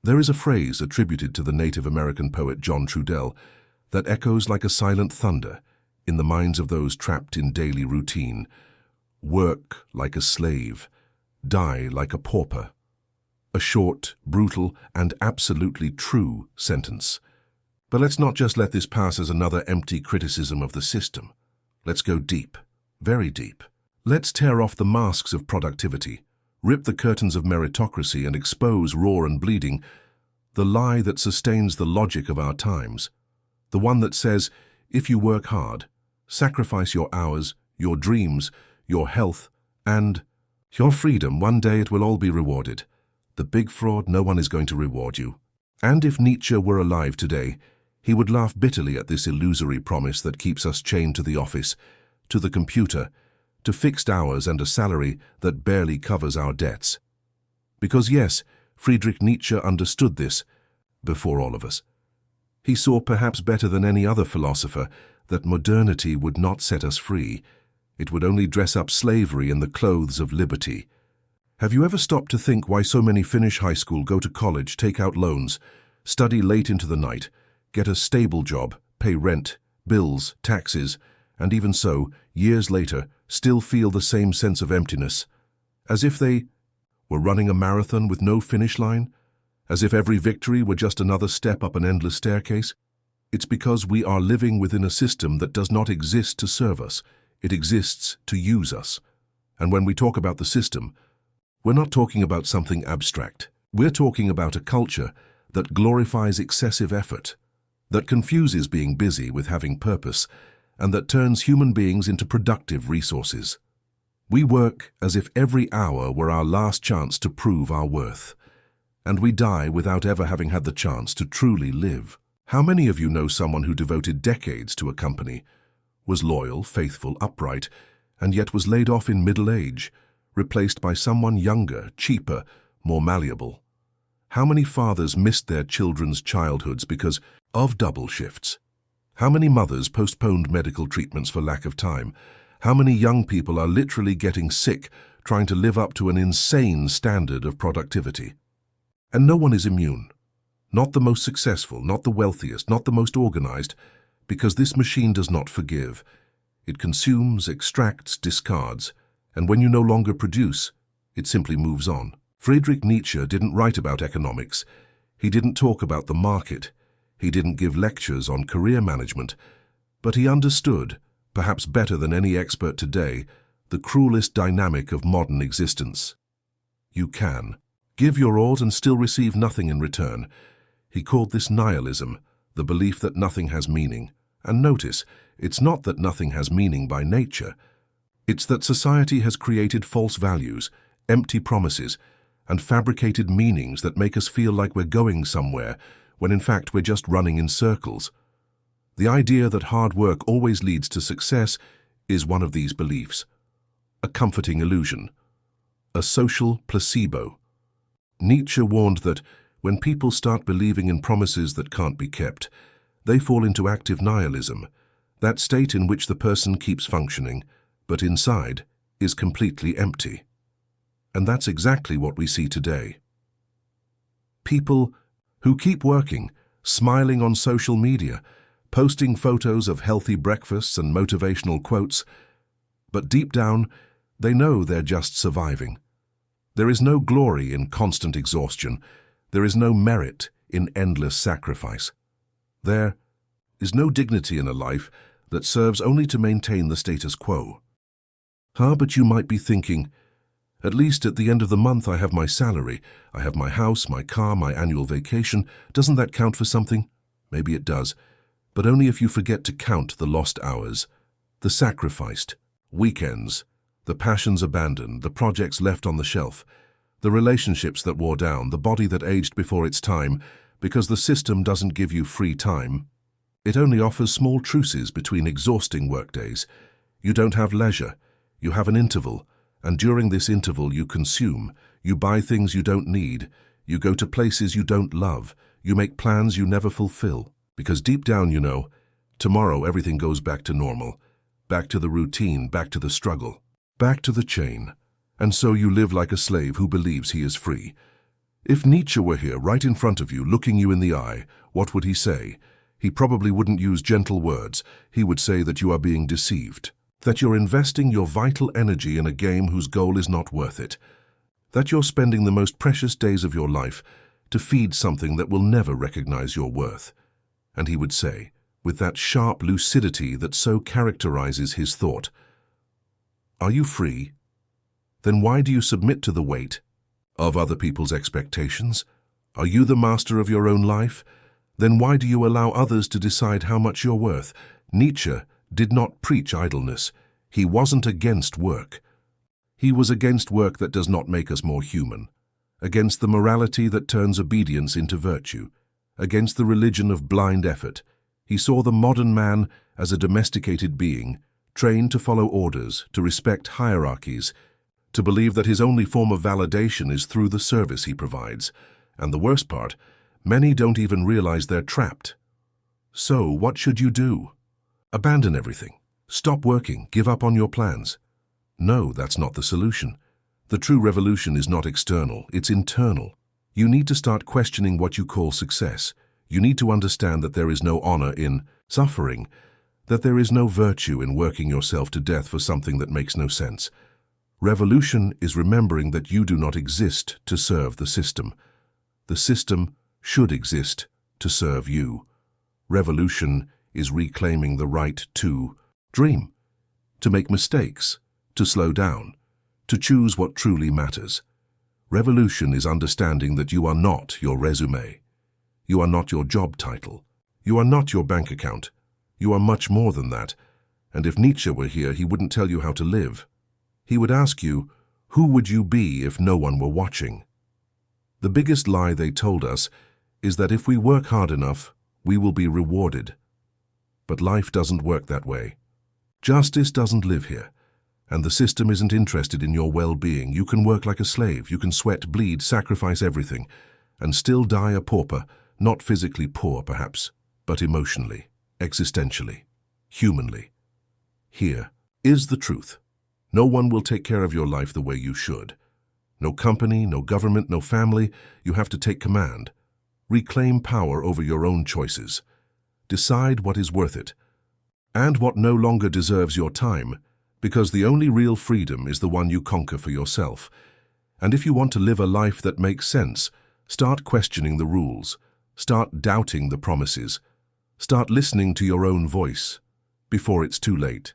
There is a phrase attributed to the Native American poet John Trudell that echoes like a silent thunder in the minds of those trapped in daily routine. Work like a slave, die like a pauper. A short, brutal, and absolutely true sentence. But let's not just let this pass as another empty criticism of the system. Let's go deep, very deep. Let's tear off the masks of productivity, rip the curtains of meritocracy, and expose, raw and bleeding, the lie that sustains the logic of our times. The one that says, if you work hard, sacrifice your hours, your dreams, your health, and your freedom, one day it will all be rewarded. The big fraud, no one is going to reward you. And if Nietzsche were alive today, he would laugh bitterly at this illusory promise that keeps us chained to the office, to the computer, to fixed hours and a salary that barely covers our debts. Because yes, Friedrich Nietzsche understood this before all of us. He saw perhaps better than any other philosopher that modernity would not set us free. It would only dress up slavery in the clothes of liberty. Have you ever stopped to think why so many finish high school, go to college, take out loans, study late into the night, get a stable job, pay rent, bills, taxes, and even so, years later, still feel the same sense of emptiness, as if they were running a marathon with no finish line, as if every victory were just another step up an endless staircase? It's because we are living within a system that does not exist to serve us. It exists to use us. And when we talk about the system, we're not talking about something abstract. We're talking about a culture that glorifies excessive effort, that confuses being busy with having purpose, and that turns human beings into productive resources. We work as if every hour were our last chance to prove our worth, and we die without ever having had the chance to truly live. How many of you know someone who devoted decades to a company, was loyal, faithful, upright, and yet was laid off in middle age, replaced by someone younger, cheaper, more malleable? How many fathers missed their children's childhoods because of double shifts? How many mothers postponed medical treatments for lack of time? How many young people are literally getting sick trying to live up to an insane standard of productivity? And no one is immune. Not the most successful, not the wealthiest, not the most organized, because this machine does not forgive. It consumes, extracts, discards, and when you no longer produce, it simply moves on. Friedrich Nietzsche didn't write about economics. He didn't talk about the market. He didn't give lectures on career management. But he understood, perhaps better than any expert today, the cruelest dynamic of modern existence. You can give your all and still receive nothing in return. He called this nihilism, the belief that nothing has meaning. And notice, it's not that nothing has meaning by nature. It's that society has created false values, empty promises, and fabricated meanings that make us feel like we're going somewhere, when in fact we're just running in circles. The idea that hard work always leads to success is one of these beliefs. A comforting illusion. A social placebo. Nietzsche warned that when people start believing in promises that can't be kept, they fall into active nihilism, that state in which the person keeps functioning, but inside is completely empty. And that's exactly what we see today. People who keep working, smiling on social media, posting photos of healthy breakfasts and motivational quotes, but deep down, they know they're just surviving. There is no glory in constant exhaustion. There is no merit in endless sacrifice. There is no dignity in a life that serves only to maintain the status quo. But you might be thinking, at least at the end of the month I have my salary, I have my house, my car, my annual vacation. Doesn't that count for something? Maybe it does, but only if you forget to count the lost hours, the sacrificed weekends, the passions abandoned, the projects left on the shelf, the relationships that wore down, the body that aged before its time, because the system doesn't give you free time. It only offers small truces between exhausting workdays. You don't have leisure, you have an interval, and during this interval you consume, you buy things you don't need, you go to places you don't love, you make plans you never fulfill. Because deep down you know, tomorrow everything goes back to normal, back to the routine, back to the struggle, back to the chain. And so you live like a slave who believes he is free. If Nietzsche were here, right in front of you, looking you in the eye, what would he say? He probably wouldn't use gentle words. He would say that you are being deceived, that you're investing your vital energy in a game whose goal is not worth it, that you're spending the most precious days of your life to feed something that will never recognize your worth. And he would say, with that sharp lucidity that so characterizes his thought, "Are you free? Then why do you submit to the weight of other people's expectations? Are you the master of your own life? Then why do you allow others to decide how much you're worth?" Nietzsche did not preach idleness. He wasn't against work. He was against work that does not make us more human, against the morality that turns obedience into virtue, against the religion of blind effort. He saw the modern man as a domesticated being, trained to follow orders, to respect hierarchies, to believe that his only form of validation is through the service he provides. And the worst part, many don't even realize they're trapped. So what should you do? Abandon everything. Stop working. Give up on your plans. No, that's not the solution. The true revolution is not external, it's internal. You need to start questioning what you call success. You need to understand that there is no honor in suffering, that there is no virtue in working yourself to death for something that makes no sense. Revolution is remembering that you do not exist to serve the system. The system should exist to serve you. Revolution is reclaiming the right to dream, to make mistakes, to slow down, to choose what truly matters. Revolution is understanding that you are not your resume. You are not your job title. You are not your bank account. You are much more than that. And if Nietzsche were here, he wouldn't tell you how to live. He would ask you, who would you be if no one were watching? The biggest lie they told us is that if we work hard enough, we will be rewarded. But life doesn't work that way. Justice doesn't live here, and the system isn't interested in your well-being. You can work like a slave, you can sweat, bleed, sacrifice everything, and still die a pauper, not physically poor perhaps, but emotionally, existentially, humanly. Here is the truth. No one will take care of your life the way you should. No company, no government, no family. You have to take command. Reclaim power over your own choices. Decide what is worth it, and what no longer deserves your time, because the only real freedom is the one you conquer for yourself. And if you want to live a life that makes sense, start questioning the rules. Start doubting the promises. Start listening to your own voice before it's too late.